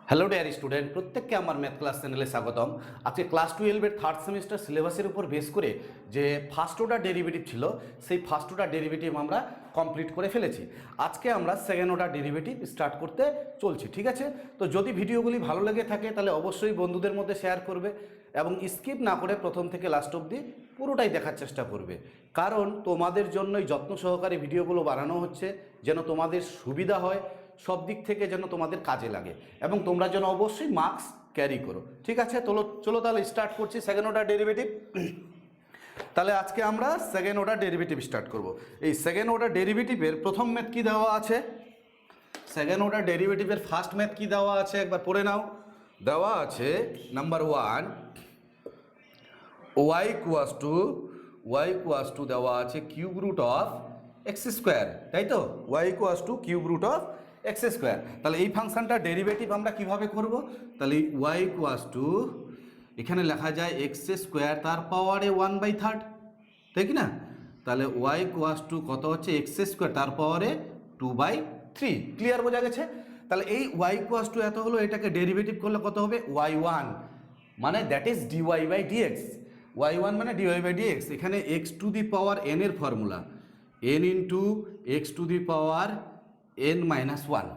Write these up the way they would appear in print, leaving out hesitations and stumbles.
Hello dear student, প্রত্যেককে আমার math class চ্যানেলে স্বাগতম। আজকে ক্লাস 12-এর থার্ড সেমিস্টার সিলেবাসের উপর বেস করে যে ফার্স্ট অর্ডার ডেরিভেটিভ ছিল, সেই ফার্স্ট অর্ডার ডেরিভেটিভ আমরা কমপ্লিট করে ফেলেছি। আজকে আমরা সেকেন্ড অর্ডার ডেরিভেটিভ স্টার্ট করতে চলছি, ঠিক আছে? তো যদি ভিডিওগুলি ভালো লেগে থাকে তাহলে অবশ্যই বন্ধুদের মধ্যে শেয়ার করবে এবং স্কিপ না করে প্রথম থেকে লাস্ট অবধি পুরোটাই দেখার চেষ্টা করবে, কারণ তোমাদের জন্যই যত্ন সহকারে ভিডিওগুলো বানানো হচ্ছে, যেন তোমাদের সুবিধা হয়, সব দিক থেকে যেন তোমাদের কাজে লাগে এবং তোমরা যেন অবশ্যই মার্কস ক্যারি করো, ঠিক আছে? চলো তাহলে স্টার্ট করছি সেকেন্ড অর্ডার ডেরিভেটিভ। তাহলে আজকে আমরা সেকেন্ড অর্ডার ডেরিভেটিভ স্টার্ট করব। এই সেকেন্ড অর্ডার ডেরিভেটিভের প্রথম ম্যাথ কি দেওয়া আছে, সেকেন্ড অর্ডার ডেরিভেটিভের ফার্স্ট ম্যাথ কি দেওয়া আছে একবার পড়ে নাও। দেওয়া আছে নাম্বার 1 y ইকুয়াস টু দেওয়া আছে cube root of x square, তাই তো? y equals to cube root of x square. তাহলে এই ফাংশনটা ডেরিভেটিভ আমরা কিভাবে করব? তাহলে y ইকুয়াস টু এখানে লেখা যায় এক্স স্কোয়ার তার পাওয়ারে 1/3, তাই কি না? তাহলে y ইকুয়াস টু কত হচ্ছে, এক্স স্কোয়ার তার পাওয়ারে 2/3। ক্লিয়ার বোঝা গেছে? তাহলে এই y ইকুয়াস টু এত হলো, এটাকে ডেরিভেটিভ করলে কত হবে, y1, মানে দ্যাট ইজ dy/dx। y1 মানে dy/dx। এখানে x two the power n এর formula n into x to the power n-1,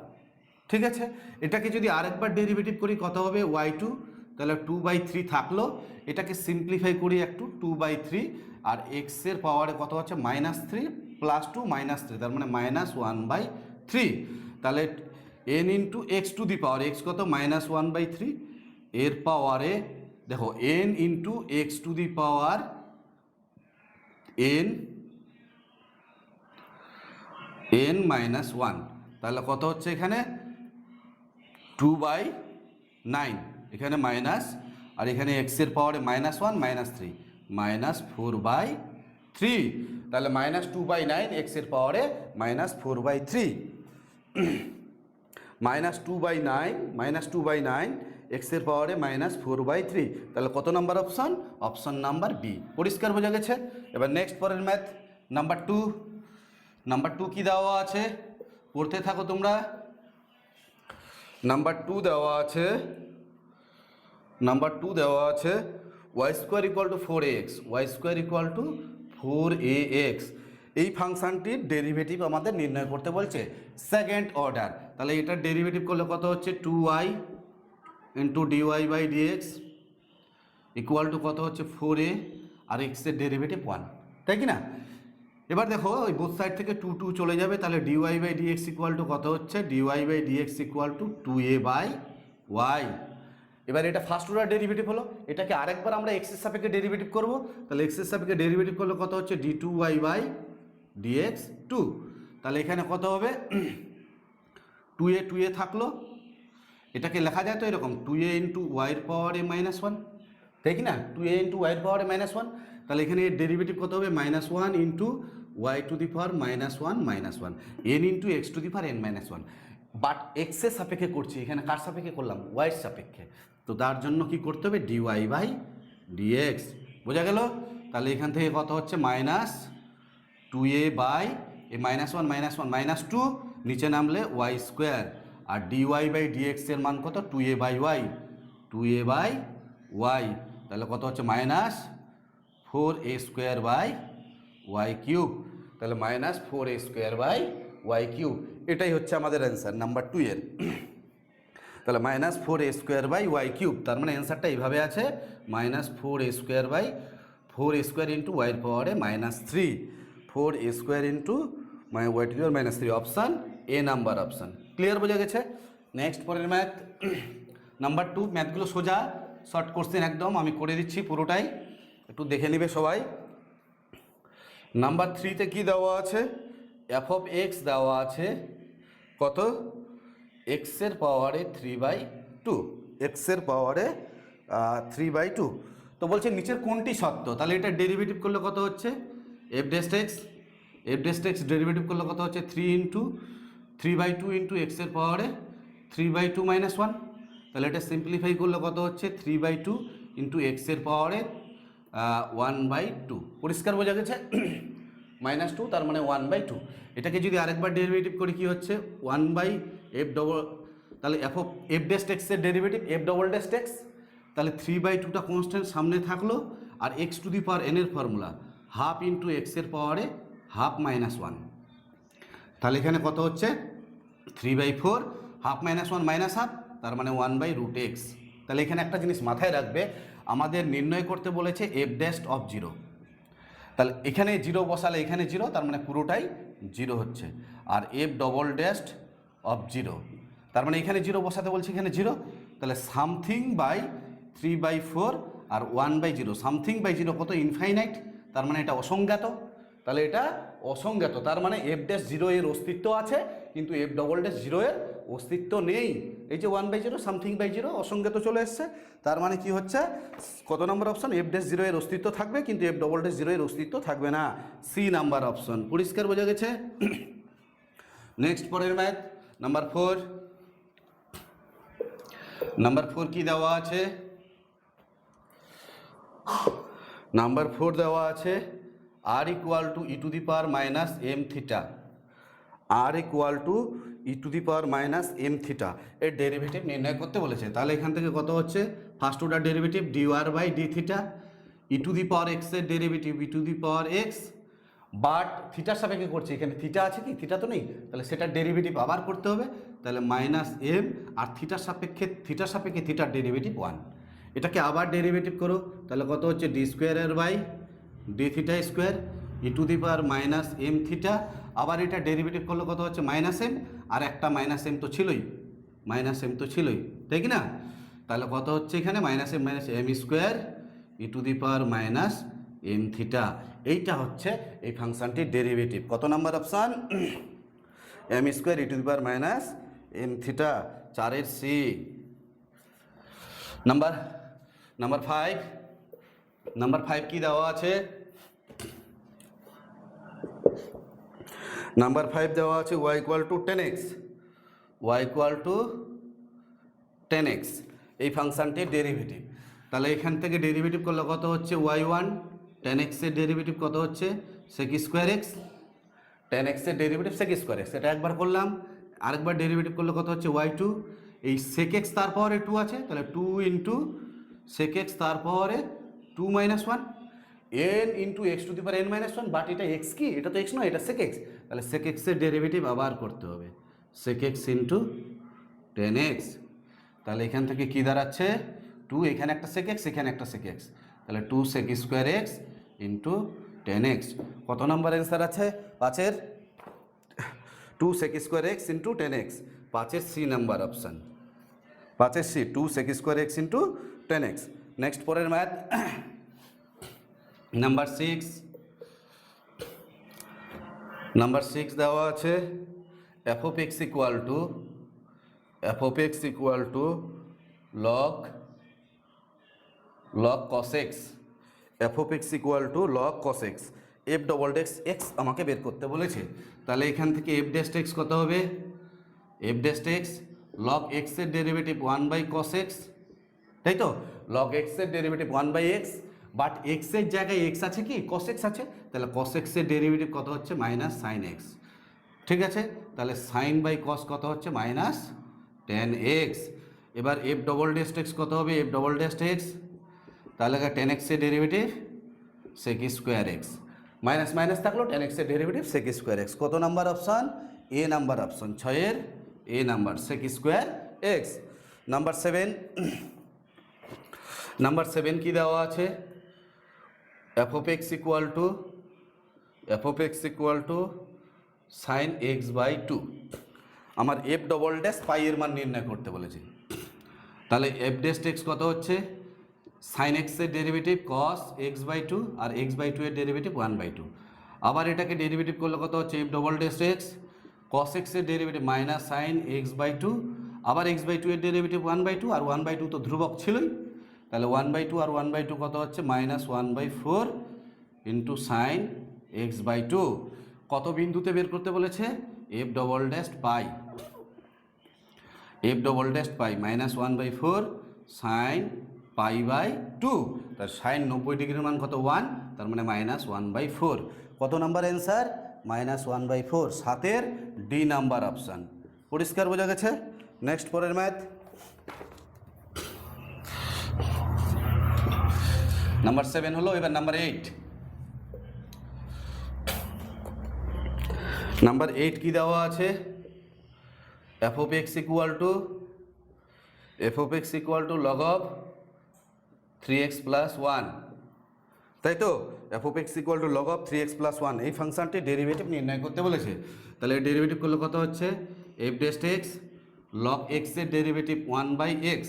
ঠিক আছে? এটাকে যদি আরেকবার ডেরিভেটিভ করি কত হবে, y2, তাহলে 2/3 থাকলো। এটাকে সিম্পলিফাই করি একটু, 2/3, আর এক্সের পাওয়ারে কত হচ্ছে, -3 প্লাস 2 -3, তার মানে -1/3। তাহলে n into x to the power, x কত, -1/3, এর পাওয়ারে দেখো n into x to the power n-1, তাহলে কত হচ্ছে এখানে 2/9, এখানে মাইনাস, আর এখানে এক্সের পাওয়ারে -1 -3 -4/3, তাহলে -2/9 এক্সের পাওয়ারে -4/3, -2/9 এক্সের পাওয়ারে -4/3। তাহলে কত number option? Option number B. পরিষ্কার বোঝা গেছে? এবার নেক্সট পরের ম্যাথ নাম্বার 2। নাম্বার 2 কি দেওয়া আছে, পড়তে থাকো তোমরা। নাম্বার 2 দেওয়া আছে y square equal two 4ax, এই ফাংশনটির ডেরিভেটিভ আমাদের নির্ণয় করতে বলছে সেকেন্ড অর্ডার। তাহলে এটার ডেরিভেটিভ করলে কত হচ্ছে, 2y into dy/dx equal to কত হচ্ছে 4a, আর এক্সের ডেরিভেটিভ 1, তাই কি না? এবার দেখো ওই বোথ সাইড থেকে 2 চলে যাবে, তাহলে dy/dx ইকুয়াল টু কত হচ্ছে, dy/dx ইকুয়াল টু 2a/y। এবার এটা ফার্স্ট অর্ডার ডেরিভেটিভ হলো, এটাকে আরেকবার আমরা এক্সের সাপেক্ষে ডেরিভেটিভ করব। তাহলে এক্সের সাপেক্ষে ডেরিভেটিভ করলে কত হচ্ছে, d2y/dx 2। তাহলে এখানে কত হবে, 2a থাকলো। এটাকে লেখা যায় তো এরকম, 2a ইন্টু ওয়াইয়ের পাওয়ারে -1, তাই কি না? 2a ইন্টু ওয়াইয়ের পাওয়ারে -1। তাহলে এখানে ডেরিভেটিভ কত হবে, -1 into y to the power -1 n into x to the power n-1। But এক্সের সাপেক্ষে করছি, এখানে কার সাপেক্ষে করলাম, ওয়াইয়ের সাপেক্ষে। তো তার জন্য কি করতে হবে, dy/dx। বোঝা গেল? তাহলে এখান থেকে কত হচ্ছে, -2a/-1 -2, নিচে নামলে y স্কোয়ার, আর dy/dx এর মান কত, 2a/y। তাহলে কত হচ্ছে, -4a²/y³। তাহলে -4a²/y³, এটাই হচ্ছে আমাদের অ্যান্সার নাম্বার 2 এর। তাহলে -4a²/y³, তার মানে অ্যান্সারটা এইভাবে আছে, -4a² ইন্টু ওয়াইয়ের পাওয়ারে -3, 4a² into y⁻³ option a number option. Clear বোঝা গেছে? নেক্সট পরের ম্যাথ নাম্বার 2। ম্যাথগুলো সোজা শর্ট কোশ্চেন একদম, আমি করে দিচ্ছি পুরোটাই, একটু দেখে নিবে সবাই। নাম্বার 3-তে কি দেওয়া আছে, f(x) দেওয়া আছে কত, এক্সের পাওয়ারে 3/2, এক্সের পাওয়ারে 3/2। তো বলছে নিচের কোনটি সত্য? তাহলে এটা ডেরিভেটিভ করলে কত হচ্ছে, f'(x) ডেরিভেটিভ করলে কত হচ্ছে, 3 ইন্টু 3/2 ইন্টু এক্সের পাওয়ারে 3/2 -1। তাহলে এটা সিম্পলিফাই করলে কত হচ্ছে, 3/2 ইন্টু এক্সের পাওয়ারে 1/2। পরিষ্কার বোঝা গেছে? -2, তার মানে 1/2। এটাকে যদি আরেকবার ডেরিভেটিভ করি কি হচ্ছে, 1/f তাহলে এফ ড্যাশ এক্সের derivative F double dash x, তাহলে 3/2টা কনস্ট্যান্ট সামনে থাকলো, আর এক্স টু দি পাওয়ার এনের ফর্মুলা হাফ ইন্টু এক্সের পাওয়ারে হাফ মাইনাস 1। তাহলে এখানে কত হচ্ছে 3/4, হাফ মাইনাস 1 মাইনাস হাফ, তার মানে 1/√x। তাহলে এখানে একটা জিনিস মাথায় রাখবে, আমাদের নির্ণয় করতে বলেছে এফ ড্যাশ অফ 0। তাহলে এখানে 0 বসালে এখানে 0, তার মানে পুরোটাই 0 হচ্ছে। আর এফ ডবল ড্যাশ অফ 0, তার মানে এখানে 0 বসাতে বলছে, এখানে 0, তাহলে সামথিং বাই 3/4 আর 1/0। সামথিং বাই 0 কত? ইনফাইনাইট, তার মানে এটা অসংজ্ঞাত। তাহলে এটা অসংজ্ঞাত, তার মানে এফ ড্যাশ 0 এর অস্তিত্ব আছে, কিন্তু এফ ডবল ড্যাশ 0 এর অস্তিত্ব নেই। এই যে 1/0 সামথিং বাই 0 অসংজ্ঞাত চলে এসছে, তার মানে কি হচ্ছে, কত নম্বর অপশন? এফ ড্যাশ 0 এর অস্তিত্ব থাকবে, কিন্তু এফ ডবল ড্যাশ 0 এর অস্তিত্ব থাকবে না। C number option. পরিষ্কার বোঝা গেছে? নেক্সট পরের ম্যাথ নাম্বার 4। নাম্বার 4 কি দেওয়া আছে? নাম্বার 4 দেওয়া আছে r equal to e to the power minus m theta. r equal to e to the power minus m theta এর ডেরিভেটিভ নির্ণয় করতে বলেছে। তাহলে এখান থেকে কত হচ্ছে? First order derivative dy/d theta, e to the power x এর derivative e to the power x, but থিটার সাপেক্ষে করছে, এখানে থিটা আছে কি? থিটা তো নেই, তাহলে সেটার ডেরিভেটিভ আবার করতে হবে। তাহলে মাইনাস এম, আর থিটার সাপেক্ষে থিটার ডেরিভেটিভ 1। এটাকে আবার ডেরিভেটিভ করো, তাহলে কত হচ্ছে? ডি স্কোয়ারের by d theta square e to the power minus m theta. আবার এটা ডেরিভেটিভ করলে কত হচ্ছে? মাইনাস এম, আর একটা মাইনাস এম তো ছিলই, তাই কি না? তাহলে কত হচ্ছে এখানে? Minus m square e to the power minus m theta. এইটা হচ্ছে এই ফাংশনটির ডেরিভেটিভ। কত number option? M square e to the power minus m theta, 4-এর সি। নাম্বার 5 কি দেওয়া আছে? নাম্বার 5 দেওয়া আছে y ইকুয়াল টু 10x, এই ফাংশনটির ডেরিভেটিভ। তাহলে এখান থেকে ডেরিভেটিভ করলে কত হচ্ছে? y1, 10x এর ডেরিভেটিভ কত হচ্ছে? sec স্কোয়ার এক্স, 10x এর ডেরিভেটিভ sec স্কোয়ার এক্স, এটা একবার করলাম। আরেকবার ডেরিভেটিভ করলে কত হচ্ছে? y2, এই sec x তার পাওয়ারে 2 আছে, তাহলে 2 ইন্টু sec x তার পাওয়ারে 2 minus 1 n into x to the power n minus 1। But এটা এক্স কি? এটা তো এক্স নয়, এটা sec x। তাহলে sec x এর ডেরিভেটিভ আবার করতে হবে, sec x ইন্টু 10x। তাহলে এখান থেকে কি দাঁড়াচ্ছে? 2, এখানে একটা sec x, এখানে একটা sec x, তাহলে 2 sec square x into 10x। কত নম্বর অ্যান্সার আছে? 5-এর 2 sec square x into 10x, 5-এর সি নাম্বার অপশান। 5-এর c, 2 sec square x into 10x। Next পরের ম্যাথ নাম্বার 6। নাম্বার 6 দেওয়া আছে f of x equal to log cos x, f of x equal to log cos x, f double dash x আমাকে বের করতে বলেছে। তাহলে এখান থেকে f ড্যাশ x কত হবে? f dash x log x এর ডেরিভেটিভ 1/cos x, তাই তো? log x এর ডেরিভেটিভ 1/x, বাট x এর জায়গায় x আছে কি? cos x আছে, তাহলে cos x এর ডেরিভেটিভ কত হচ্ছে? Minus sine x। ঠিক আছে, তাহলে সাইন বাই কস কত হচ্ছে? Minus 10x। এবার f ডবল ড্যাশ x কত হবে? f ডবল ড্যাশ x, তাহলে 10x এর derivative sec square x, minus minus থাকলো, 10x এর ডেরিভেটিভ sec স্কোয়ার এক্স। কত number option? A number option, 6-এর a number, sec square x. Number 7 কি দেওয়া আছে? f of x equal to sine x by 2। আমার f double dash পাই এর মান নির্ণয় করতে বলেছে। তাহলে f ড্যাশ x কত হচ্ছে? সাইন x এর ডেরিভেটিভ cos x বাই 2, আর x বাই 2 এর ডেরিভেটিভ 1/2। আবার এটাকে ডেরিভেটিভ করলে কত হচ্ছে? f double dash x cos x এর derivative minus sine x by 2, আবার x বাই 2 এর ডেরিভেটিভ 1/2, আর 1/2 তো ধ্রুবক ছিলই, তাহলে 1/2 আর 1/2 কত হচ্ছে? Minus 1/4 into sine x by 2। কত বিন্দুতে বের করতে বলেছে? f double dash pi minus 1/4 sine pi by 2, তার সাইন 90 ডিগ্রির মান কত? 1, তার মানে মাইনাস 1/4। কত নাম্বার অ্যান্সার? মাইনাস 1/4, 7-এর ডি নাম্বার অপশান। পরিষ্কার বোঝা গেছে? নেক্সট পরের ম্যাথ নাম্বার 7 হলো, এবার নাম্বার 8। নাম্বার 8 কি দেওয়া আছে? F of x equal two log of 3x plus 1, তাই তো? F of x equal two log of 3x plus 1, এই ফাংশনটি ডেরিভেটিভ নির্ণয় করতে বলেছে। তাহলে ডেরিভেটিভ করলে কত হচ্ছে? এফ ডেস্ট এক্স লগ এক্সের ডেরিভেটিভ 1/x,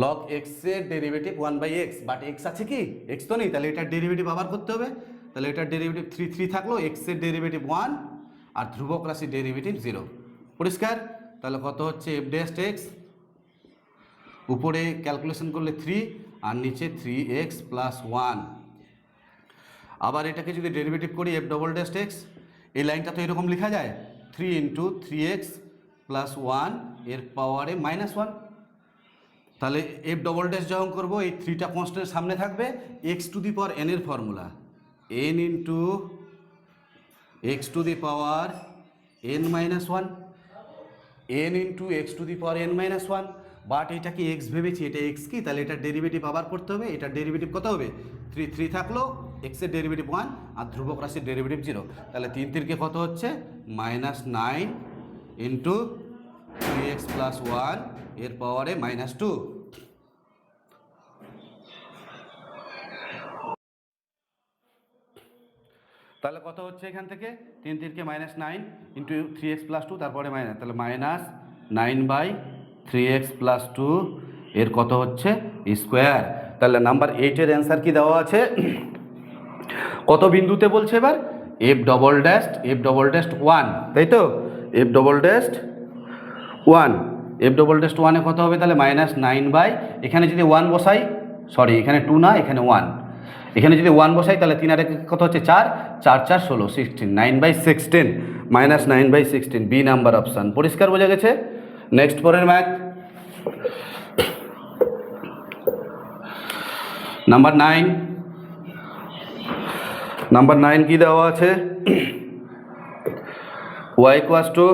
লগ এক্সের ডেরিভেটিভ 1/x, বাট এক্স আছে কি? এক্স তো নেই, তাহলে এটার ডেরিভেটিভ আবার করতে হবে। তাহলে এটার ডেরিভেটিভ 3 থাকলো, এক্সের ডেরিভেটিভ 1 আর ধ্রুবক রাশির ডেরিভেটিভ 0। পরিষ্কার? তাহলে কত হচ্ছে? এফ ডেস্ট এক্স, উপরে ক্যালকুলেশন করলে 3 আর নিচে 3x প্লাস 1। আবার এটাকে যদি ডেরিভেটিভ করি এফ ডবল ডেস্ট এক্স, এই লাইনটা তো এরকম লেখা যায় 3 ইন্টু 3x প্লাস 1 এর পাওয়ারে -1। তাহলে এফ ডবল ড্যাশ যখন করবো এই 3টা কনস্ট্যান্ট সামনে থাকবে, x to the power n এর formula n into x to the power n-1, n into x to the power n-1। But এটাকে এক্স ভেবেছি, এটা এক্স কি? তাহলে এটার ডেরিভেটিভ আবার করতে হবে। এটার ডেরিভেটিভ কত হবে? 3 থাকলো, এক্সের ডেরিভেটিভ 1 আর ধ্রুবক রাশির ডেরিভেটিভ 0। তাহলে 3 কত হচ্ছে? -9 ইন্টু 3x প্লাস 1 এর পাওয়ারে -2। তাহলে কত হচ্ছে এখান থেকে? 3 -9 ইন্টু 3x প্লাস 2, তারপরে মাইনাস, তাহলে -9/3x প্লাস 2 এর কত হচ্ছে? স্কোয়ার। তাহলে নাম্বার 8-এর অ্যান্সার কি দেওয়া আছে? কত বিন্দুতে বলছে এবার? এফ ডবল ড্যাশ 1, তাই তো? এফ ডবল ড্যাশ 1 এ কত হবে? তাহলে -9 এখানে যদি 1 বসাই, সরি এখানে 2 না, এখানে 1, এখানে যদি 1 বসাই তাহলে 3 আর কত হচ্ছে? 4, 4 4 16, 16, 9/16, -9/16, বি নাম্বার অপশান। পরিষ্কার বোঝা গেছে? নেক্সট পরের ম্যাথ নাম্বার 9। নাম্বার 9 কি দেওয়া আছে? y equals two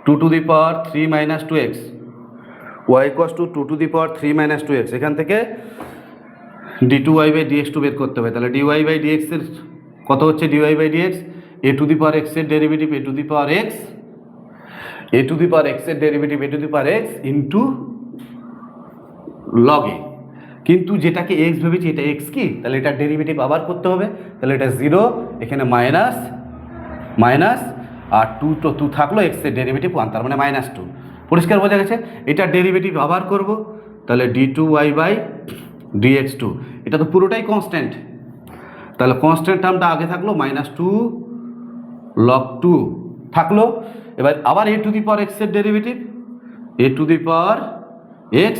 2 two the power 3 minus 2x, y equals two 2 two the power 3 minus 2x। এখান থেকে d2y/dx2 বের করতে হবে। তাহলে dy/dx এর কত হচ্ছে? dy/dx a to the power x এর derivative a to the power x, a to the power x এর derivative a to the power x into log a. কিন্তু যেটাকে x ভেবেছি এটা x কি? তাহলে এটার ডেরিভেটিভ আবার করতে হবে। তাহলে এটা 0, এখানে মাইনাস আর 2 থাকলো, x এর ডেরিভেটিভ 1, তার মানে -2। পরিষ্কার বোঝা গেছে? এটার ডেরিভেটিভ আবার করব। তাহলে d2y/dx2, এটা তো পুরোটাই কনস্ট্যান্ট। তাহলে কনস্ট্যান্ট টার্মটা আগে থাকলো, -2 log 2 থাকলো। এবার আবার a to the power x এর derivative a to the power x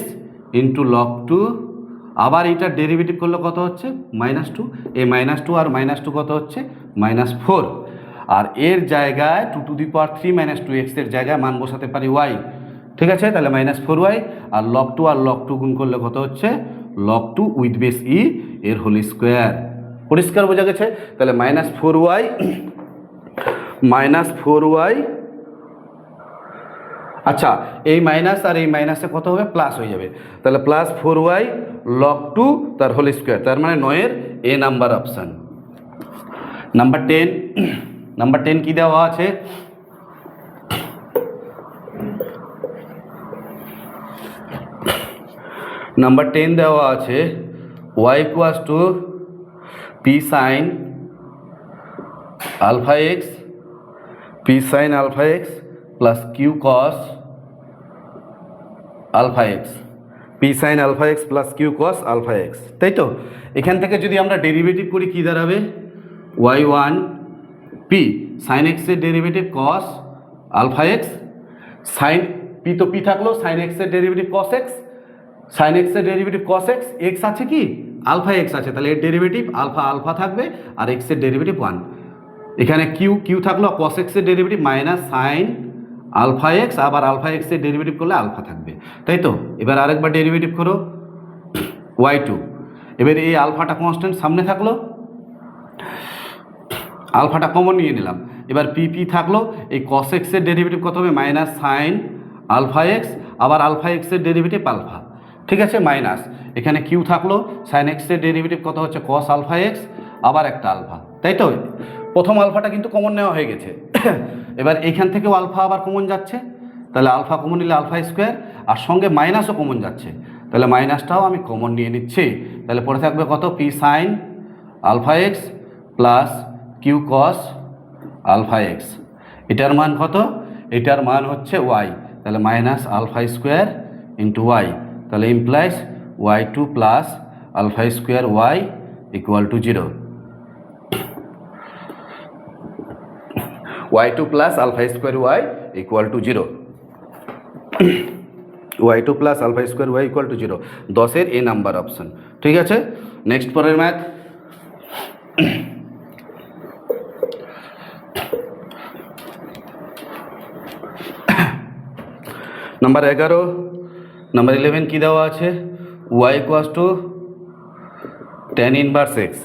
into log 2, আবার এইটার ডেরিভেটিভ করলে কত হচ্ছে? -2, এই -2 আর -2 কত হচ্ছে? -4। আর এর জায়গায় 2 টু দি পাওয়ার 3 - 2x এর জায়গায় মান বসাতে পারি y, ঠিক আছে? তাহলে -4y আর log 2 আর log 2 গুণ করলে কত হচ্ছে? log 2 উইথ বেস e এর হোল স্কোয়ার। পরিষ্কার বোঝা গেছে? তাহলে -4y, আচ্ছা এই মাইনাস আর এই মাইনাসে কত হবে? প্লাস হয়ে যাবে। তাহলে +4y log 2 তার হোল স্কোয়ার, তার মানে 9-এর এ নাম্বার অপশান। নাম্বার 10 কি দেওয়া আছে? নাম্বার 10 দেওয়া আছে y equals two p sin alpha x plus q cos alpha x, p sin alpha x plus q cos alpha x, তাই তো? এখান থেকে যদি আমরা ডেরিভেটিভ করি কি দাঁড়াবে? y1 p sin x এর derivative cos alpha x, sin p তো p থাকলো, sin x এর derivative cos x, sin x এর ডেরিভেটিভ cos x, x আছে কি? আলফা x আছে, তাহলে এর ডেরিভেটিভ আলফা থাকবে আর x এর ডেরিভেটিভ 1। এখানে q থাকলো, cos x এর derivative minus sin alpha x, আবার আলফা x এর ডেরিভেটিভ করলে আলফা থাকবে, তাই তো? এবার আরেকবার ডেরিভেটিভ করো y2। এবার এই আলফাটা কনস্ট্যান্ট সামনে থাকলো, আলফাটা কমন নিয়ে নিলাম, এবার পি পি থাকলো, এই কস এক্সের ডেরিভেটিভ কত হবে মাইনাস সাইন আলফা এক্স, আবার আলফা এক্সের ডেরিভেটিভ আলফা, ঠিক আছে, মাইনাস এখানে কিউ থাকলো, সাইন এক্সের ডেরিভেটিভ কত হচ্ছে কস আলফা এক্স, আবার একটা আলফা, তাই তো প্রথম আলফাটা কিন্তু কমন নেওয়া হয়ে গেছে। এবার এইখান থেকেও আলফা আবার কমন যাচ্ছে, তাহলে আলফা কমন নিলে আলফা স্কোয়ার, আর সঙ্গে মাইনাসও কমন যাচ্ছে, তাহলে মাইনাসটাও আমি কমন নিয়ে নিচ্ছি। তাহলে পরে থাকবে কত p sine alpha x plus q cos alpha x, এটার মান কত, এটার মান হচ্ছে ওয়াই, তাহলে minus alpha square into y, তাহলে implies y two plus alpha square y equal to zero, y two plus alpha square y equal to zero, y two plus alpha square y equal to zero, 10-এর a number option, ঠিক আছে। Next পরের math, number 11, number 11 কী দেওয়া আছে, y equals to tan inverse x,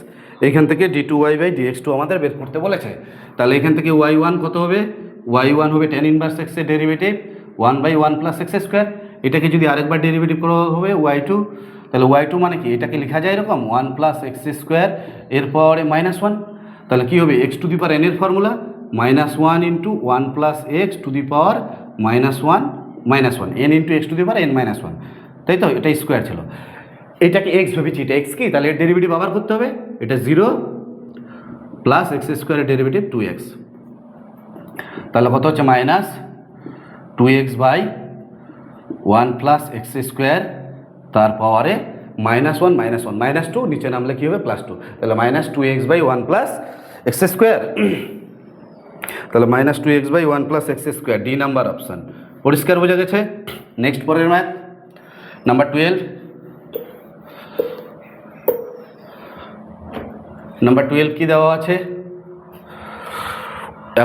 এখান থেকে d two y by dx two আমাদের বের করতে বলেছে। তাহলে এখান থেকে ওয়াই ওয়ান কত হবে, ওয়াই ওয়ান হবে tan ইনভার্স এক্সের ডেরিভেটিভ 1/1 প্লাস এক্স স্কোয়ার, এটাকে যদি আরেকবার ডেরিভেটিভ করা হবে ওয়াই টু, তাহলে ওয়াই টু মানে কি, এটাকে লেখা যায় এরকম 1 প্লাস এক্স স্কোয়ার, এরপরে -1, তাহলে কী হবে এক্স টু দি পাওয়ার এনের formula -1 into 1 plus x to the power -1 N into x to the power n-1, তাই তো, এটা স্কোয়ার ছিল, এটাকে এক্স ভেবেছি, এটা এক্স কি, তাহলে এর ডেরিভেটিভ আবার করতে হবে, এটা 0 প্লাস এক্স স্কোয়ারের ডেরিভেটিভ 2x, তাহলে কত হচ্ছে -2x by 1 plus x square, তার পাওয়ারে -1 -2, নিচে নামলে কী হবে +2, তাহলে -2x by 1 plus x square, তাহলে -2x by 1 plus x square, D number option, পরিষ্কার বোঝা গেছে। নেক্সট পরের ম্যাথ, নাম্বার 12, নাম্বার 12 কী দেওয়া আছে,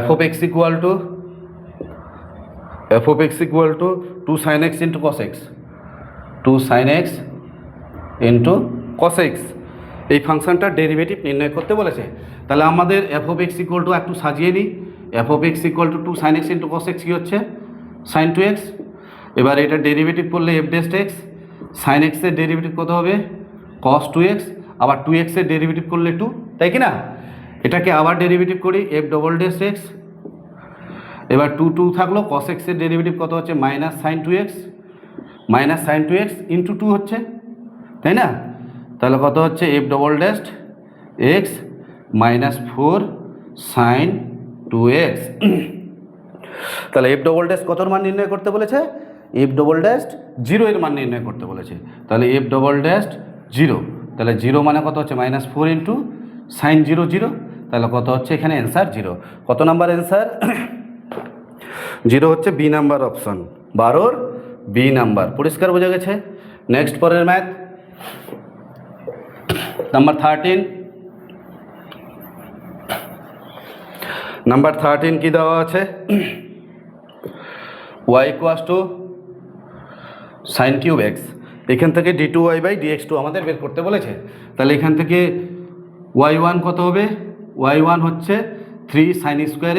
f of x equal to 2 sin x into cos x, 2 sin x into cos x, এই ফাংশনটার derivative নির্ণয় করতে বলেছে। তাহলে আমাদের f of x equal to একটু সাজিয়ে নিই, f of x equal to 2 sin x into cos x কী হচ্ছে sin 2x, এবার এটা ডেরিভেটিভ করলে f dash x, sin x এর ডেরিভেটিভ কত হবে cos 2x, আবার 2x এর ডেরিভেটিভ করলে 2, তাই কি না, এটাকে আবার ডেরিভেটিভ করি f ডবল ড্যাশ x, এবার 2 থাকলো, cos x এর ডেরিভেটিভ কত হচ্ছে -sin 2x ইন্টু 2 হচ্ছে, তাই না, তাহলে কত হচ্ছে f double dash x -4 sin 2x, তাহলে f ডবল ড্যাশ কতর মান নির্ণয় করতে বলেছে, f ডবল ড্যাশ 0 এর মান নির্ণয় করতে বলেছে, তাহলে f ডবল ড্যাশ 0, তাহলে 0 মানে কত হচ্ছে -4 ইন্টু sin 0 0, তাহলে কত হচ্ছে এখানে অ্যান্সার 0, কত নাম্বার অ্যান্সার 0 হচ্ছে বি নাম্বার অপশন, 12-র বি নাম্বার, পরিষ্কার বোঝা গেছে। নেক্সট পরের ম্যাথ, নাম্বার 13, নাম্বার 13 কি দেওয়া আছে, y equals two sin cube x, এখান থেকে d2y বাই dx2 আমাদের বের করতে বলেছে। তাহলে এখান থেকে y1 কত হবে, y1 হচ্ছে 3 sin square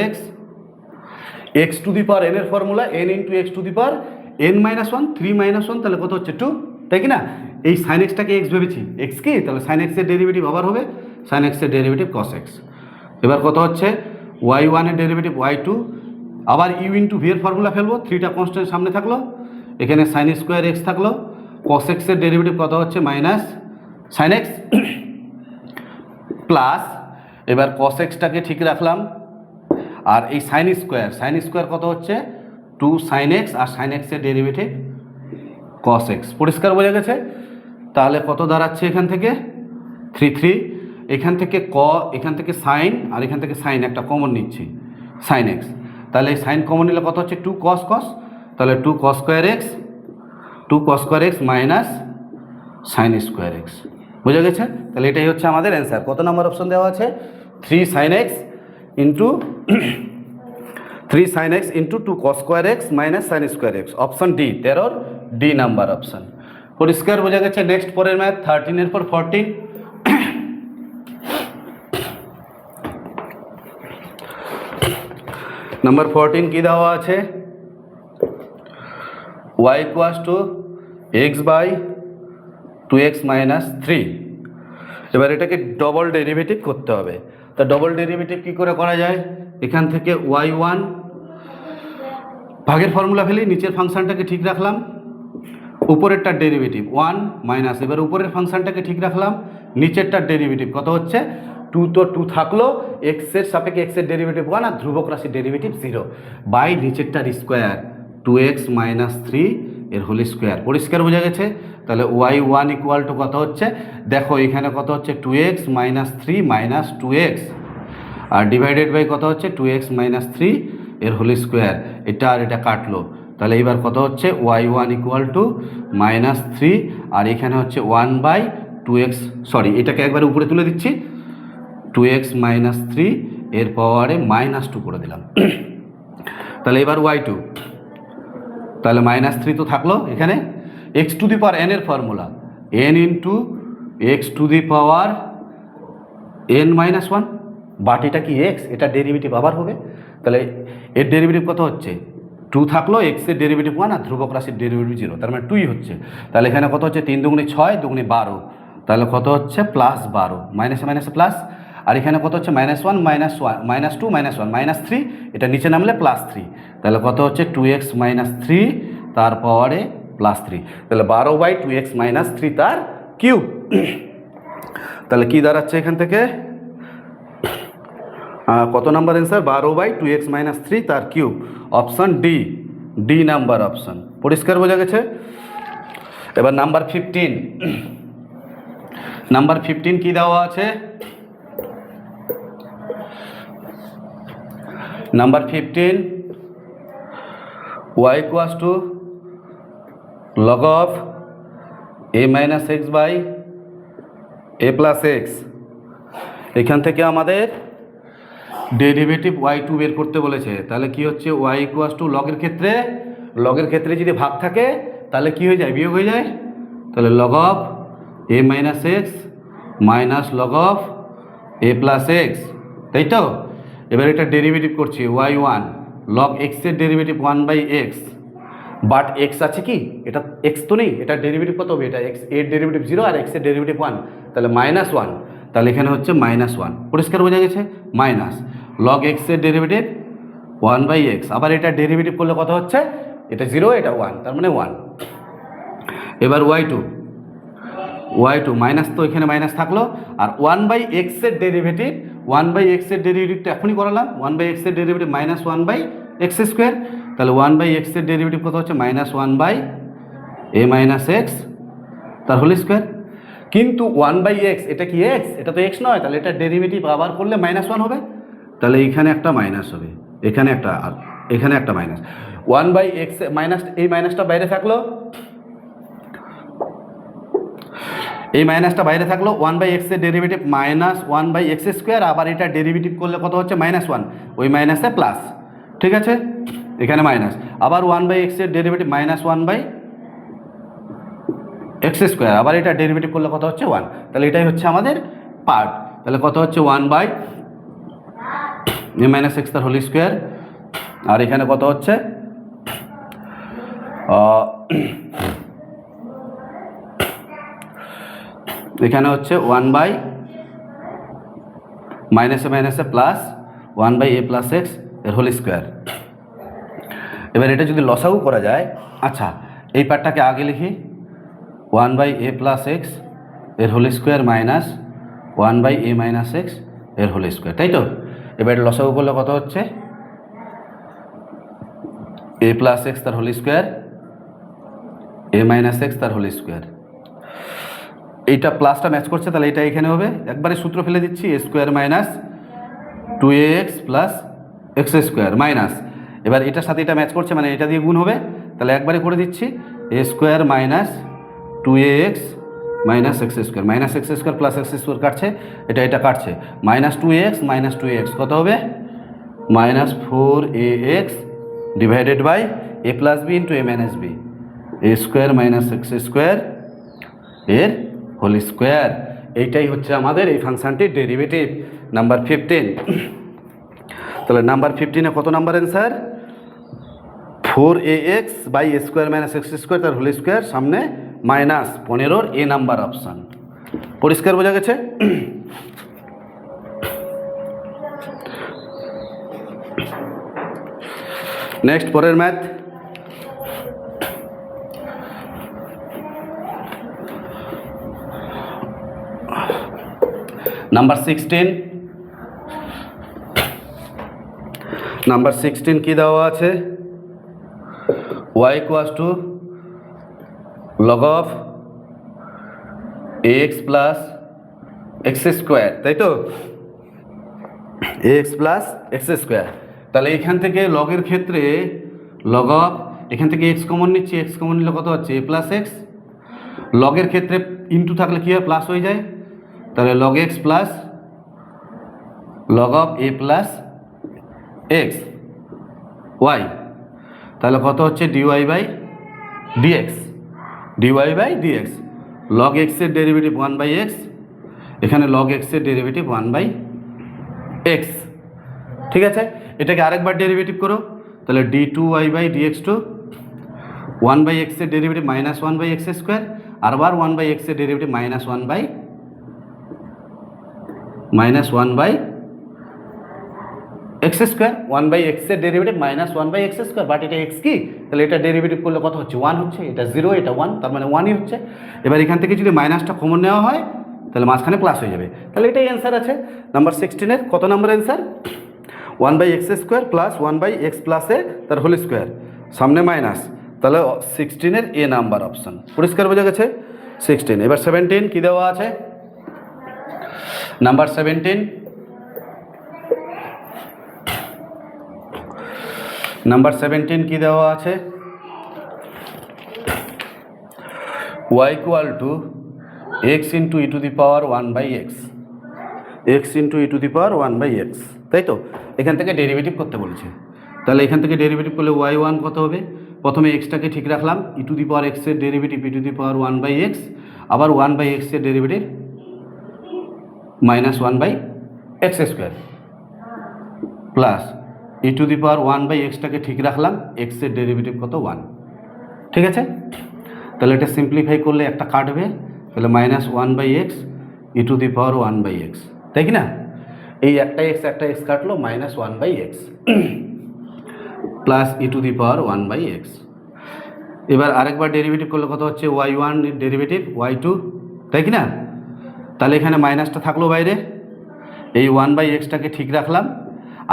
x two the power n এর formula n into x to the power n-1, 3-1, তাহলে কত হচ্ছে 2, তাই কি না, এই sin xটাকে x ভেবেছি, x কি, তাহলে sin x এর ডেরিভেটিভ আবার হবে sin x এর ডেরিভেটিভ cos x, এবার কত হচ্ছে y1 এর ডেরিভেটিভ y2, আবার u ইন্টু v এর ফর্মুলা ফেলবো, 3টা কনস্ট্যান্ট সামনে থাকলো, এখানে sin স্কোয়ার x থাকলো, cos x এর ডেরিভেটিভ কত হচ্ছে মাইনাস sin x প্লাস, এবার cos xটাকে ঠিক রাখলাম, আর এই sin স্কোয়ার কত হচ্ছে 2 sin x, আর sin x এর ডেরিভেটিভ cos x, পরিষ্কার বোঝা গেছে। তাহলে কত দাঁড়াচ্ছে এখান থেকে 3, এখান থেকে সাইন, আর এখান থেকে সাইন একটা কমন নিচ্ছি sin x, তাহলে এই সাইন কমন নিলে কত হচ্ছে 2 cos, তাহলে 2 cos square x minus sin square x, বোঝা গেছে। তাহলে এটাই হচ্ছে আমাদের অ্যান্সার, কত নম্বর অপশন দেওয়া আছে 3 sin x into 2 cos square x minus sin square x, option d, 13-র ডি নাম্বার অপশন, পরিষ্কার বোঝা গেছে। নেক্সট পরের ম্যাথ 13 এর পর 14, নাম্বার 14 কি দেওয়া আছে, y equals to x by 2x minus 3। এবার এটাকে ডবল ডেরিভেটিভ করতে হবে। তা ডবল ডেরিভেটিভ কী করে করা যায়, এখান থেকে y1 ভাগের ফর্মুলা ফেলি, নিচের ফাংশনটাকে ঠিক রাখলাম, উপরেরটার ডেরিভেটিভ 1 মাইনাস, এবার উপরের ফাংশনটাকে ঠিক রাখলাম, নিচেরটার ডেরিভেটিভ কত হচ্ছে 2, তো 2 থাকলো, এক্সের সাপেক্ষে এক্সের ডেরিভেটিভ 1 আর ধ্রুবক রাশির ডেরিভেটিভ 0 বাই নিচেরটার স্কোয়ার 2x মাইনাস 3 এর হোল স্কোয়ার। পরিষ্কার বোঝা গেছে? তাহলে y1 ইকুয়াল টু কত হচ্ছে, দেখো এখানে কত হচ্ছে 2x মাইনাস 3 মাইনাস 2x, আর ডিভাইডেড বাই কত হচ্ছে 2x মাইনাস 3 এর হোল স্কোয়ার। এটা আর এটা কাটলো, তাহলে এবার কত হচ্ছে y1 ইকুয়াল টু মাইনাস 3, আর এখানে হচ্ছে 1 বাই 2x, সরি এটাকে একবার উপরে তুলে দিচ্ছি, 2x মাইনাস 3 এর পাওয়ারে মাইনাস 2 করে দিলাম। তাহলে এবার y2, তাহলে মাইনাস 3 তো থাকলো, এখানে x two the power n এর formula n into x to the power n minus 1, but এটা কি x, এটা ডেরিভেটিভ আবার হবে, তাহলে এর ডেরিভেটিভ কত হচ্ছে 2 থাকলো, এক্সের ডেরিভেটিভ 1 আর ধ্রুবক রাশির ডেরিভেটিভ 0, তার মানে 2ই হচ্ছে। তাহলে এখানে কত হচ্ছে 3 দুগুণে 6, দুগুণে 12, তাহলে কত হচ্ছে প্লাস 12, মাইনাসে মাইনাসে প্লাস, আর এখানে কত হচ্ছে minus 1 minus 1 minus 2 minus 1 minus 3, এটা নিচে নামলে প্লাস 3, তাহলে কত হচ্ছে 2x মাইনাস 3 তার পাওয়ারে প্লাস 3, তাহলে 12 বাই 2x মাইনাস 3 তার কিউব। তাহলে কি দাঁড়াচ্ছে এখান থেকে, কত number answer, 12 by 2x minus 3 তার cube, option D, D number option. পরিষ্কার বোঝা গেছে? এবার নাম্বার 15, নাম্বার 15 কি দেওয়া আছে, number 15 y equals to log of a minus x by a plus x. এখান থেকে আমাদের ডেরিভেটিভ y2 বের করতে বলেছে, তাহলে কি হচ্ছে y ইকুয়ালস টু লগের ক্ষেত্রে যদি ভাগ থাকে তাহলে কি হয়ে যায়, বিয়োগ হয়ে যায়, তাহলে log of a minus x minus log of a plus x, তাই তো? এবার এটা ডেরিভেটিভ করছি y1 log x এর derivative 1 by x, but x আছে কি, এটা এক্স তো নেই, এটা ডেরিভেটিভ কত হবে, এটা এক্স এর ডেরিভেটিভ 0 আর এক্সের ডেরিভেটিভ 1, তাহলে মাইনাস 1, তাহলে এখানে হচ্ছে মাইনাস 1। পরিষ্কার বোঝা গেছে? মাইনাস লগ এক্সের ডেরিভেটিভ 1 বাই এক্স, আবার এটা ডেরিভেটিভ করলে কত হচ্ছে, এটা 0 এটা 1, তার মানে 1। এবার y2 মাইনাস, তো এখানে মাইনাস থাকলো, আর 1 বাই এক্সের ডেরিভেটিভ, 1 বাই এক্সের ডেরিভেটিভটা এখনই করালাম, 1 বাই এক্সের derivative minus 1 by x square, তাহলে 1 বাই এক্সের ডেরিভেটিভ কত হচ্ছে minus 1 by a minus x তার হোল স্কোয়ার। কিন্তু 1 বাই এক্স, এটা কি এক্স, এটা তো এক্স নয়, তাহলে এটা ডেরিভেটিভ আবার করলে মাইনাস 1 হবে, তাহলে এইখানে একটা মাইনাস হবে, এখানে একটা, আর এখানে একটা মাইনাস, 1 বাই এক্স মাইনাস, এই মাইনাসটা বাইরে থাকলো, এই মাইনাসটা বাইরে থাকলো, 1 বাই এক্সের derivative minus 1 by x square, আবার এটা ডেরিভেটিভ করলে কত হচ্ছে মাইনাস 1, ওই মাইনাসে প্লাস, ঠিক আছে, এখানে মাইনাস, আবার 1 বাই এক্সের derivative minus 1 by x square, আবার এটা ডেরিভেটিভ করলে কত হচ্ছে 1, তাহলে এটাই হচ্ছে আমাদের পার্ট, তাহলে কত হচ্ছে 1 বাই এ মাইনাস এক্স তার হোল স্কোয়ার, আর এখানে কত হচ্ছে এখানে হচ্ছে 1 বাই মাইনাসে মাইনাসে plus 1 by a plus x এর হোল স্কোয়ার। এবার এটা যদি লসাগু করা যায়, আচ্ছা এই পার্টটাকে আগে লিখি, 1 বাই এ প্লাস এক্স এর whole square minus 1 by a minus x এর হোল স্কোয়ার, তাই তো? এবার লসাগু করলে কত হচ্ছে এ প্লাস এক্স তার whole square a minus x তার হোল স্কোয়ার, এইটা প্লাসটা ম্যাচ করছে, তাহলে এটা এখানে হবে, একবারে সূত্র ফেলে দিচ্ছি, a square minus 2ax plus x square minus, এবার এটার সাথে এটা ম্যাচ করছে মানে এটা দিয়ে গুণ হবে, তাহলে একবারে করে দিচ্ছি, a square minus 2ax minus x square, minus x square plus x square কাটছে, এটা কাটছে, মাইনাস 2ax মাইনাস 2ax কত হবে, minus 4ax divided by a plus b into a minus b, a square minus x square এর whole square. এইটাই হচ্ছে আমাদের এই ফাংশনটির ডেরিভেটিভ নাম্বার 15। তাহলে নাম্বার 15-এ কত number answer? 4ax by a square minus x square তার হোল স্কোয়ার, সামনে মাইনাস 15-র এ নাম্বার অপশান। পরিষ্কার বোঝা গেছে? নেক্সট পরের ম্যাথ। নাম্বার 16। নাম্বার 16 কি দেওয়া আছে? y equals two log of ax plus x square, তাই তো? ax plus x square. তাহলে এখান থেকে লগের ক্ষেত্রে লগ অফ, এখান থেকে এক্স কমন নিচ্ছি, এক্স কমন নিলে কত হচ্ছে? A plus x. লগের ক্ষেত্রে ইন্টু থাকলে কী হয়? প্লাস হয়ে যায়। তাহলে log x plus log of a plus x y, তাহলে কত হচ্ছে? Dy by dx. Dy by dx. Log এক্সের ডেরিভেটিভ 1/x, এখানে লগ এক্সের ডেরিভেটিভ 1/x। ঠিক আছে, এটাকে আরেকবার ডেরিভেটিভ করো, তাহলে d2y by dx two 1/x এর ডেরিভেটিভ মাইনাস 1/x স্কোয়ার, আরবার 1/x এর derivative minus 1/x square. 1/x এর derivative minus 1/x square, but এটা এক্স কি? তাহলে এটা ডেরিভেটিভ করলে কত হচ্ছে? 1 হচ্ছে। এটা 0, এটা 1, তার মানে 1ই হচ্ছে। এবার এখান থেকে যদি মাইনাসটা কমন নেওয়া হয় তাহলে মাঝখানে প্লাস হয়ে যাবে। তাহলে এটাই অ্যান্সার আছে নাম্বার 16-এর। কত number answer? 1/x square plus 1/x plus a তার হোল স্কোয়ার, সামনে মাইনাস, তাহলে 16-এর এ নাম্বার অপশান। পরিষ্কার বোঝা গেছে? 16। এবার 17 কি দেওয়া আছে? নাম্বার 17। নাম্বার 17 কি দেওয়া আছে? y equal to x into E to the power 1/x, x into E to the power 1/x, তাই তো? এখান থেকে ডেরিভেটিভ করতে বলেছে। তাহলে এখান থেকে ডেরিভেটিভ করলে y1 কত হবে? প্রথমে এক্সটাকে ঠিক রাখলাম, ই টু দি পাওয়ার এক্সের derivative e to the power 1/x, আবার 1/x এর derivative minus 1/x square, plus e to the power 1/xটাকে ঠিক রাখলাম, এক্সের ডেরিভেটিভ কত? 1। ঠিক আছে, তাহলে এটা সিম্পলিফাই করলে একটা কাটবে, তাহলে minus 1/x e to the power 1/x, তাই কি না? এই একটা এক্স কাটলো, minus 1/x plus e to the power 1/x। এবার আরেকবার ডেরিভেটিভ করলে কত হচ্ছে? y1 এর ডেরিভেটিভ y2, তাই কি না? তাহলে এখানে মাইনাসটা থাকলো বাইরে, এই 1/xটাকে ঠিক রাখলাম,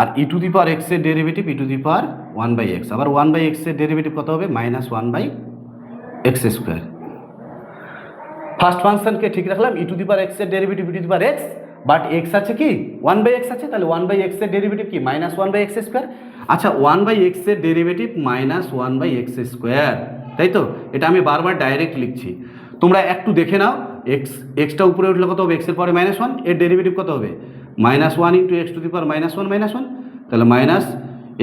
আর ই টু দি পাওয়ার এক্সের derivative e to the power 1/x, আবার 1/x এর ডেরিভেটিভ কত হবে? Minus 1/x square. ফার্স্ট ফাংশনকে ঠিক রাখলাম, ই টু দি পাওয়ার এক্সের derivative e to the power x, but x আছে কি? 1/x আছে, তাহলে 1/x এর ডেরিভেটিভ কি? Minus 1/x square. আচ্ছা, 1/x এর ডেরিভেটিভ মাইনাস 1/x স্কোয়ার, তাই তো? এটা আমি বারবার ডাইরেক্ট লিখছি, তোমরা একটু দেখে নাও। এক্সটা উপরে উঠলে কত হবে? এক্সের পরে মাইনাস 1, এর ডেরিভেটিভ কত হবে? Minus 1 into x to the power minus 1, তাহলে মাইনাস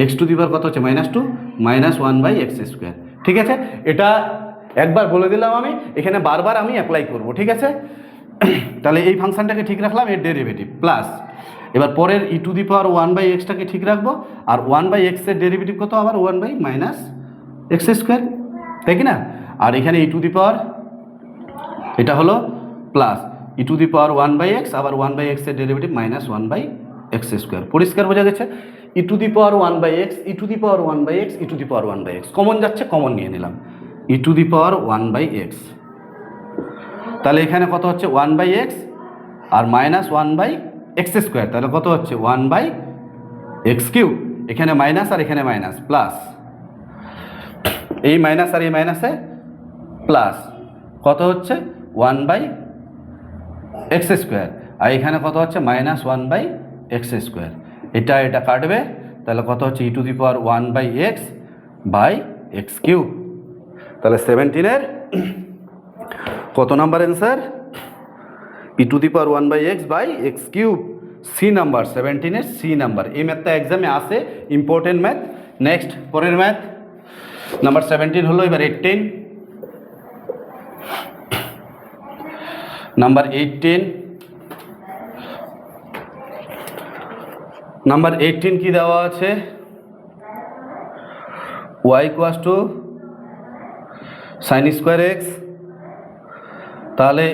এক্স টু দি পাওয়ার কত হচ্ছে? -2 মাইনাস 1/x স্কোয়ার। ঠিক আছে, এটা একবার বলে দিলাম আমি, এখানে বারবার আমি অ্যাপ্লাই করব। ঠিক আছে, তাহলে এই ফাংশনটাকে ঠিক রাখলাম, এর ডেরিভেটিভ প্লাস, এবার পরের ই টু দি পাওয়ার 1/xটাকে ঠিক রাখবো, আর 1/x এর ডেরিভেটিভ কত? আবার 1/-x স্কোয়ার, তাই কি না? আর এখানে ই টু দি পাওয়ার, এটা হলো plus e to the power 1/x, আবার 1/x এর ডেরিভেটিভ মাইনাস 1/x স্কোয়ার। পরিষ্কার বোঝা গেছে? E to the power 1/x, e to the power 1/x, e to the power 1/x common যাচ্ছে, কমন নিয়ে নিলাম, ই টু দি পাওয়ার 1/x। তাহলে এখানে কত হচ্ছে? 1/x আর মাইনাস 1/x স্কোয়ার, তাহলে কত হচ্ছে? 1/x cube. এখানে মাইনাস আর এখানে মাইনাস, প্লাস এই মাইনাস আর এই মাইনাসে প্লাস, কত হচ্ছে? 1/x স্কোয়ার, আর এখানে কত হচ্ছে? Minus 1/x square. এটা কাটবে, তাহলে কত হচ্ছে? E to the power 1/x cube. তাহলে 17-এর কত number answer? E to the power 1/x cube, C number. 17-এর সি নাম্বার। এই ম্যাথটা এক্সামে আসে, ইম্পর্টেন্ট ম্যাথ। নেক্সট পরের ম্যাথ নাম্বার 17 হলো এবার 18। নাম্বার 18, নাম্বার 18 কি দেওয়া আছে, y equals two sine square x, তাহলে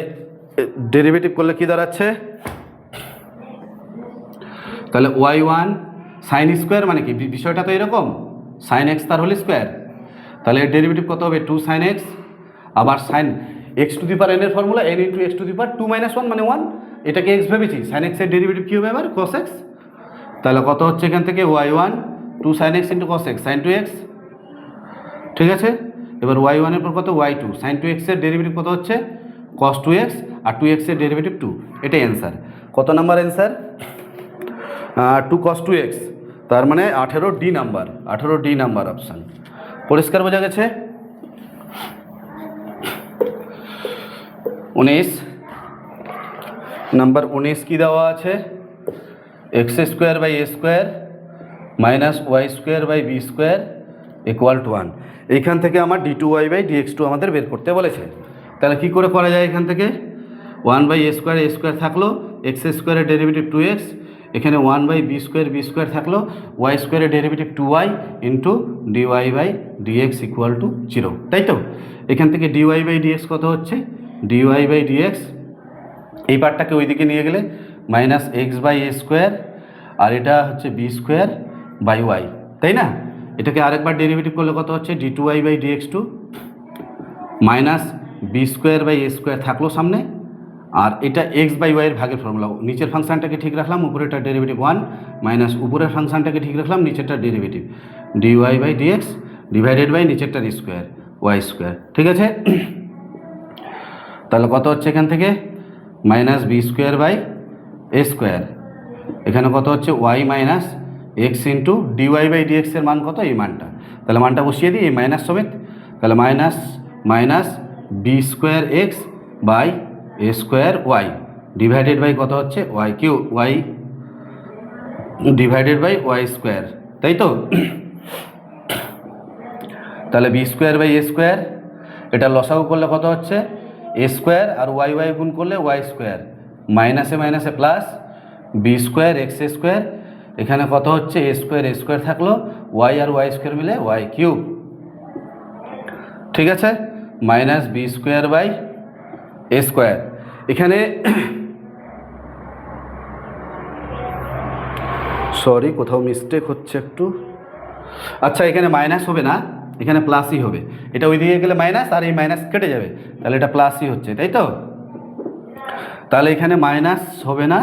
ডেরিভেটিভ করলে কি দাঁড়াচ্ছে, তাহলে y1 সাইন স্কোয়ার মানে কি, বিষয়টা তো এরকম, সাইন এক্স তার হোল স্কোয়ার, তাহলে এর ডেরিভেটিভ কত হবে 2 সাইন এক্স, আবার sine x to the power n এর formula n into x to the power 2 - 1 মানে 1, এটাকে এক্স ভেবেছি, সাইন এক্সের ডেরিভেটিভ কী হবে এবার cos এক্স, তাহলে কত হচ্ছে এখান থেকে y1 2 sine x into cos x sine 2x, ঠিক আছে। এবার y1 এর পর কত y2 সাইন 2x এর ডেরিভেটিভ কত হচ্ছে cos 2x, আর 2x এর ডেরিভেটিভ 2, এটাই অ্যান্সার। কত নাম্বার অ্যান্সার, 2 cos 2x, তার মানে 18D number, 18D number option. পরিষ্কার বোঝা গেছে। 19 নাম্বার 19 কি দেওয়া আছে, x square by a square minus y square by b square equal to 1। এইখান থেকে আমার d2y বাই dx2 আমাদের বের করতে বলেছে। তাহলে কি করে করা যায়, এখান থেকে 1 বাই এ স্কোয়ার থাকলো, এক্স স্কোয়ারের ডেরিভেটিভ 2x, এখানে 1 বাই বি স্কোয়ার থাকলো, ওয়াই স্কোয়ারের derivative 2y into dy by dx equal to 0, তাই তো। এখান থেকে ডিওয়াই বাই ডিএক্স কত হচ্ছে, ডিওয়াই বাই ডিএক্স, এই পার্টটাকে ওইদিকে নিয়ে গেলে minus x by a square, আর এটা হচ্ছে বি স্কোয়ার বাই ওয়াই, তাই না। এটাকে আরেকবার ডেরিভেটিভ করলে কত হচ্ছে d2y by dx2 minus b square by a square থাকলো সামনে, আর এটা এক্স বাই ওয়াইয়ের ভাগের ফর্মুলা, নিচের ফাংশনটাকে ঠিক রাখলাম, উপরেরটা ডেরিভেটিভ 1 মাইনাস উপরের ফাংশনটাকে ঠিক রাখলাম, নিচেরটা derivative dy by dx divided by নিচেরটার স্কোয়ার ওয়াই স্কোয়ার, ঠিক আছে। তাহলে কত হচ্ছে এখান থেকে minus b square by a square, এখানে কত হচ্ছে y minus x into dy by ডিএক্সের মান কত, এই মানটা, তাহলে মানটা বসিয়ে দিই এই মাইনাস সমেত, তাহলে minus b square x by a square y divided by কত হচ্ছে y cube y divided by y square, তাই তো। তাহলে b square by a square, এটা লসাগু করলে কত হচ্ছে এ স্কোয়ার, আর ওয়াই ওয়াই গুণ করলে ওয়াই স্কোয়ার, মাইনাসে মাইনাসে plus b square x square, এখানে কত হচ্ছে এ স্কোয়ার থাকলো, ওয়াই আর ওয়াই স্কোয়ার মিলে ওয়াই কিউব, ঠিক আছে, minus b square by a square. এখানে সরি কোথাও মিস্টেক হচ্ছে একটু, আচ্ছা এখানে মাইনাস হবে না, এখানে প্লাসই হবে, এটা ওই দিকে গেলে মাইনাস, আর এই মাইনাস কেটে যাবে, তাহলে এটা প্লাসই হচ্ছে, তাই তো। তাহলে এখানে মাইনাস হবে না,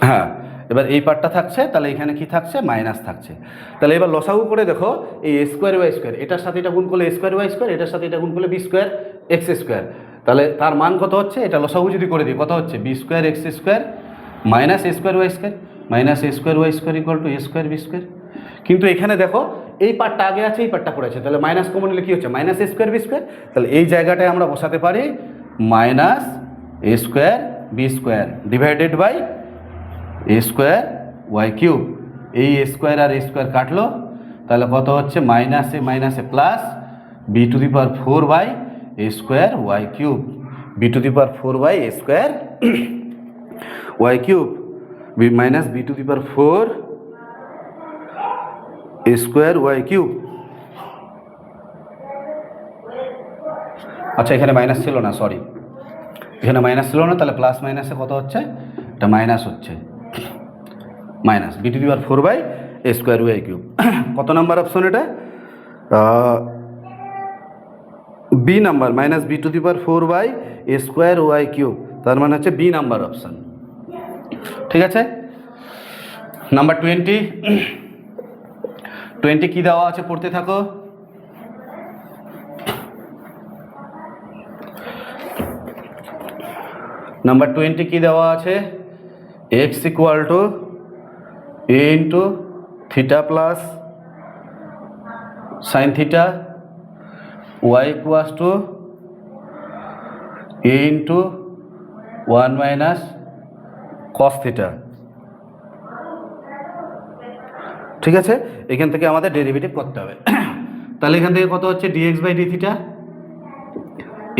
হ্যাঁ, এবার এই পার্টটা থাকছে, তাহলে এখানে কি থাকছে মাইনাস থাকছে। তাহলে এবার লসাগু করে দেখো, এই এ স্কোয়ার ওয়াই স্কোয়ার, এটার সাথে এটা গুণ করলে এ স্কোয়ার ওয়াই স্কোয়ার, এটার সাথে এটা গুণ করলে বি স্কোয়ার এক্স স্কোয়ার, তাহলে তার মান কত হচ্ছে, এটা লসাগু যদি করে দিই কত হচ্ছে b square x square minus a square y square minus a square y square equal to a square b square. কিন্তু এখানে দেখো এই পার্টটা আগে আছে, এই পার্টটা পড়েছে, তাহলে মাইনাস কমন নিলে কী হচ্ছে minus a square b square, তাহলে এই জায়গাটায় আমরা বসাতে পারি minus a square b square divided by a square y cube, এই a square R A square কাটলো, তাহলে কত হচ্ছে মাইনাসে plus b to the power 4 by a square y cube, b to the power 4 by a square y cube, minus b to the power 4 a square y cube. আচ্ছা এখানে minus ছিল না, sorry এখানে মাইনাস ছিল না, তাহলে plus মাইনাসে কত হচ্ছে, এটা মাইনাস হচ্ছে, minus b to the power 4 by a square y cube. কত নাম্বার অপশন এটা, B number, minus b to the power 4 by a square y cube, তার মানে হচ্ছে বি নাম্বার অপশন, ঠিক আছে। নাম্বার 20 কি দেওয়া আছে পড়তে থাকো। নাম্বার 20 কি দেওয়া আছে, x equal to a into theta plus sine theta, y equals to a into 1 minus cos theta, ঠিক আছে। এখান থেকে আমাদের ডেরিভেটিভ করতে হবে, তাহলে এখান থেকে কত হচ্ছে dx by d theta,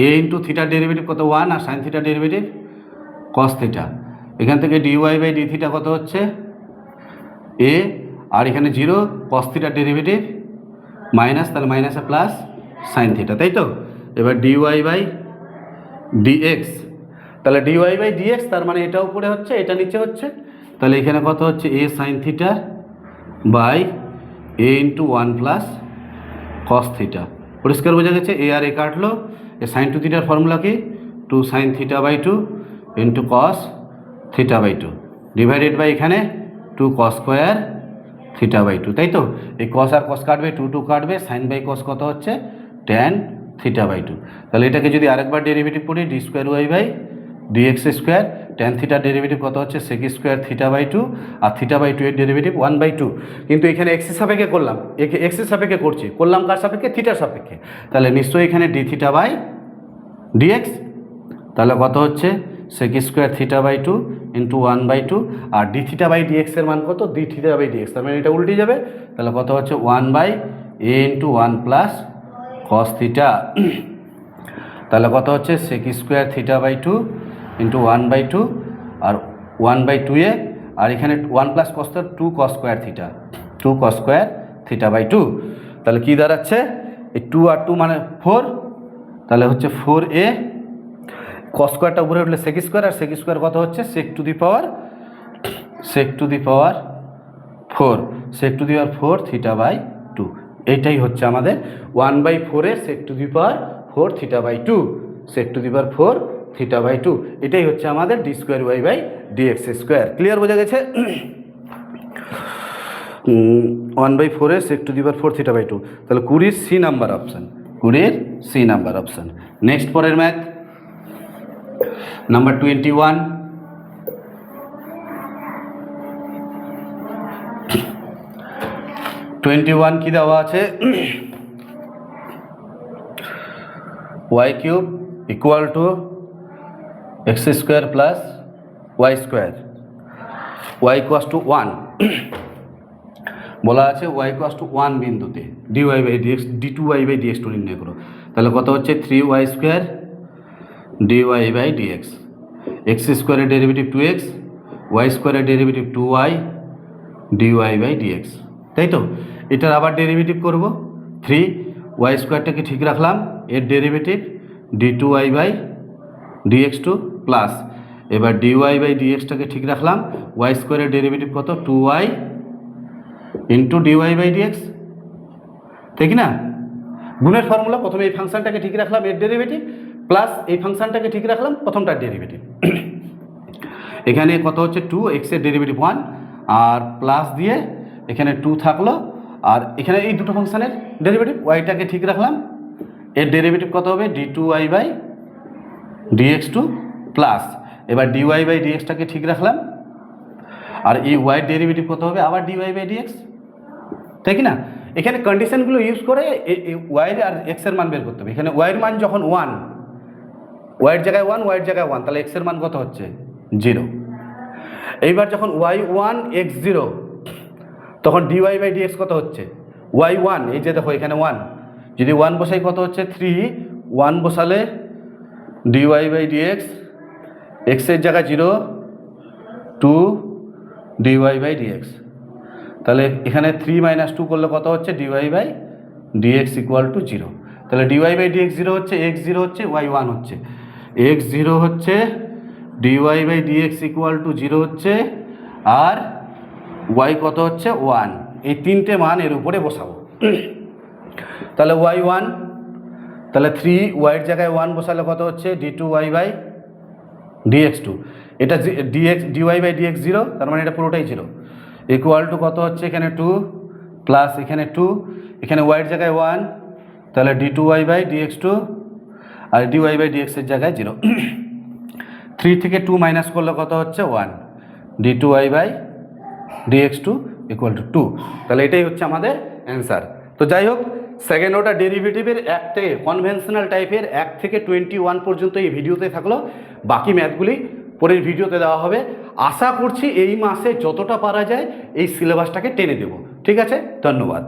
a into থিটার ডেরিভেটিভ কত 1, আর সাইন থিটার ডেরিভেটিভ কস থিটা, এখান থেকে ডিওয়াই বাই ডি থিটা কত হচ্ছে এ, আর এখানে 0 কস থিটার ডেরিভেটিভ মাইনাস, তাহলে মাইনাসে প্লাস সাইন থিটা, তাই তো। এবার ডিওয়াই বাই ডিএক্স, তাহলে ডিওয়াই বাই ডিএক্স, তার মানে এটা উপরে হচ্ছে এটা নিচে হচ্ছে, তাহলে এখানে কত হচ্ছে a sine theta by a into 1 plus cos theta. পরিষ্কার বোঝা গেছে। এ আর এ কাটলো, এ সাইন টু থিটার ফর্মুলা কি 2 sine theta by 2 into cos theta by 2 divided by এখানে 2 কস স্কোয়ার থিটা বাই 2, তাই তো। এই কস আর কস কাটবে, 2 কাটবে, সাইন বাই কস কত হচ্ছে ট্যান থিটা বাই 2। তাহলে এটাকে যদি আরেকবার ডেরিভেটিভ করি d square y by dx square, tan থিটার ডেরিভেটিভ কত হচ্ছে সেক স্কোয়ার থিটা বাই 2, আর থিটা বাই 2 এর ডেরিভেটিভ 1/2। কিন্তু এখানে এক্সের সাপেক্ষে করলাম, এক্সের সাপেক্ষে করলাম কার সাপেক্ষে থিটার সাপেক্ষে, তাহলে নিশ্চয়ই এখানে ডি থিটা বাই ডিএক্স, তাহলে কত হচ্ছে sec square theta by 2 into 1/2, আর ডি থিটা বাই ডিএক্সের মান কত ডি থিটা বাই ডিএক্স, তার মানে এটা উল্টে যাবে, তাহলে কত হচ্ছে 1/a into 1 plus cos theta, তাহলে কত হচ্ছে sec square theta by 2 into 1/2 আর 1/2 আর এখানে 1 plus cos 2 cos square theta, 2 cos square theta by 2, তাহলে কী দাঁড়াচ্ছে এই 2 আর 2 মানে 4, তাহলে হচ্ছে 4a, কস স্কোয়ারটা উপরে উঠলে সেক স্কোয়ার, আর সেক স্কোয়ার কত হচ্ছে sec to the power 4 theta by 2, এইটাই হচ্ছে আমাদের 1/4 sec to the power 4 theta by 2, sec to the power 4 theta by 2, এটাই হচ্ছে আমাদের d square y by dx square. Clear বোঝা গেছে। 1/4 sec to the power 4 theta by 2, তাহলে 20 C number option, 20 C number option. Next পরের math number 21, কি দেওয়া আছে Y cube equal to x square plus y square, y equals to 1 বলা আছে, y equals to 1 বিন্দুতে dy by dx d2y by dx নির্ণয় করো, তাহলে কত হচ্ছে 3y square dy by dx, x স্কোয়ারের ডেরিভেটিভ 2x, ওয়াই স্কোয়ারের derivative 2y dy by dx, তাই তো। এটার আবার ডেরিভেটিভ করব 3y স্কোয়ারটাকে ঠিক রাখলাম, এর derivative d2y by dx2 plus, এবার dy বাই dxটাকে ঠিক রাখলাম, ওয়াই স্কোয়ারের ডেরিভেটিভ কত 2y into dy by dx, ঠিক না। গুণের ফর্মুলা, প্রথমে এই ফাংশনটাকে ঠিক রাখলাম এর ডেরিভেটিভ, প্লাস এই ফাংশনটাকে ঠিক রাখলাম প্রথমটার ডেরিভেটিভ, এখানে কত হচ্ছে 2 এক্সের ডেরিভেটিভ 1, আর প্লাস দিয়ে এখানে 2 থাকলো, আর এখানে এই দুটো ফাংশনের ডেরিভেটিভ, ওয়াইটাকে ঠিক রাখলাম, এর ডেরিভেটিভ কত হবে d2y বাই dx2 প্লাস, এবার dy বাই dxটাকে ঠিক রাখলাম, আর এই ওয়াইয়ের ডেরিভেটিভ কত হবে আবার dy বাই dx, তাই কি না। এখানে কন্ডিশনগুলো ইউজ করে ওয়াইয়ের আর এক্সের মান বের করতে হবে। এখানে ওয়াইয়ের মান যখন 1, ওয়াইয়ের জায়গায় 1, ওয়াইয়ের জায়গায় 1, তাহলে এক্সের মান কত হচ্ছে 0। এইবার যখন y1 x0, তখন dy বাই dx কত হচ্ছে y1, এই যে দেখো এখানে 1, যদি 1 বসাই কত হচ্ছে 3, 1 বসালে dy বাই dx, এক্সের জায়গায় 0, 2 dy বাই dx, তাহলে এখানে 3 - 2 করলে কত হচ্ছে dy by dx equal to 0, তাহলে dy বাই dx 0 হচ্ছে, x0 হচ্ছে, y1 হচ্ছে, x0 হচ্ছে dy by dx equal to 0 হচ্ছে, আর y কত হচ্ছে 1, এই তিনটে মান এর উপরে বসাবো, তাহলে y1, তাহলে 3 ওয়াইয়ের জায়গায় 1 বসালে কত হচ্ছে d2y বাই dx2, এটা dx dy বাই dx 0, তার মানে এটা পুরোটাই 0, ইকুয়াল টু কত হচ্ছে এখানে 2 প্লাস এখানে 2, এখানে ওয়াইয়ের জায়গায় 1, তাহলে d2y বাই dx2, আর dy বাই dx এর জায়গায় 0, 3 থেকে 2 মাইনাস করলে কত হচ্ছে 1, d2y by dx2 equal to 2, তাহলে এটাই হচ্ছে আমাদের অ্যান্সার। তো যাই হোক, সেকেন্ড অর্ডার ডেরিভেটিভের 1 থেকে কনভেনশনাল টাইপের 1 থেকে 21 পর্যন্ত এই ভিডিওতে থাকলো, বাকি ম্যাথগুলি পরের ভিডিওতে দেওয়া হবে। আশা করছি এই মাসে যতটা পারা যায় এই সিলেবাসটাকে টেনে দেব। ঠিক আছে, ধন্যবাদ।